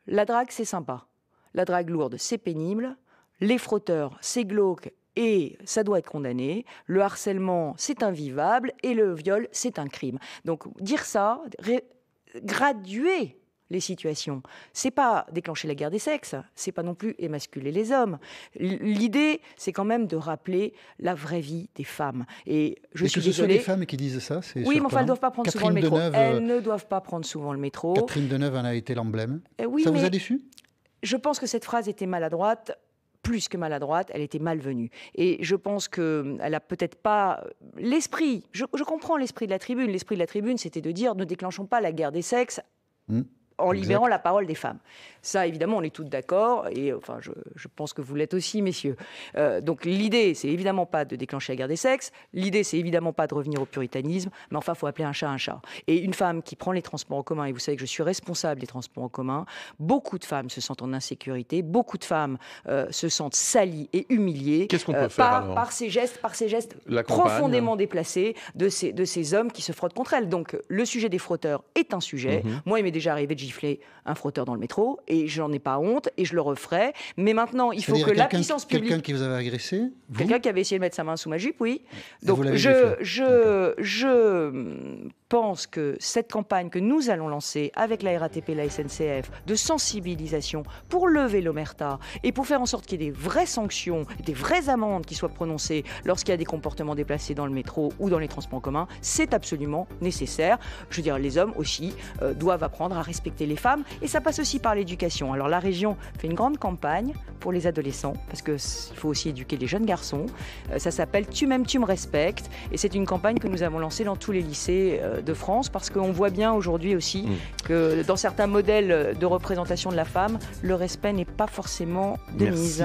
La drague, c'est sympa. La drague lourde, c'est pénible. Les frotteurs, c'est glauque et ça doit être condamné. Le harcèlement, c'est invivable. Et le viol, c'est un crime. Donc, dire ça, graduer les situations, c'est pas déclencher la guerre des sexes, c'est pas non plus émasculer les hommes. L'idée, c'est quand même de rappeler la vraie vie des femmes. Et je suis désolée. Que ce soit des femmes qui disent ça, c'est oui, mais enfin, elles ne doivent pas prendre souvent le métro. Elles ne doivent pas prendre souvent le métro. Catherine Deneuve en a été l'emblème. Oui, ça vous a déçu? Je pense que cette phrase était maladroite. Plus que maladroite, elle était malvenue. Et je pense qu'elle n'a peut-être pas l'esprit. Je comprends l'esprit de la tribune. L'esprit de la tribune, c'était de dire ne déclenchons pas la guerre des sexes. En libérant la parole des femmes. Ça, évidemment, on est toutes d'accord, et enfin, je pense que vous l'êtes aussi, messieurs. Donc l'idée, c'est évidemment pas de déclencher la guerre des sexes, l'idée, c'est évidemment pas de revenir au puritanisme, mais enfin, il faut appeler un chat un chat. Et une femme qui prend les transports en commun, et vous savez que je suis responsable des transports en commun, beaucoup de femmes se sentent en insécurité, beaucoup de femmes se sentent salies et humiliées. Qu'est-ce qu'on peut faire par ces gestes profondément déplacés de ces hommes qui se frottent contre elles. Donc le sujet des frotteurs est un sujet. Moi, il m'est déjà arrivé de gifler un frotteur dans le métro et j'en ai pas honte et je le referai. Mais maintenant, il faut que la puissance publique... Quelqu'un qui vous avait agressé? Quelqu'un qui avait essayé de mettre sa main sous ma jupe, oui. Donc je pense que cette campagne que nous allons lancer avec la RATP et la SNCF de sensibilisation pour lever l'omerta et pour faire en sorte qu'il y ait des vraies sanctions, des vraies amendes qui soient prononcées lorsqu'il y a des comportements déplacés dans le métro ou dans les transports en commun, c'est absolument nécessaire. Je veux dire, les hommes aussi doivent apprendre à respecter les femmes et ça passe aussi par l'éducation. Alors la région fait une grande campagne pour les adolescents parce qu'il faut aussi éduquer les jeunes garçons. Ça s'appelle « Tu m'aimes, tu me respectes » et c'est une campagne que nous avons lancée dans tous les lycées de France parce qu'on voit bien aujourd'hui aussi que dans certains modèles de représentation de la femme, le respect n'est pas forcément de mise.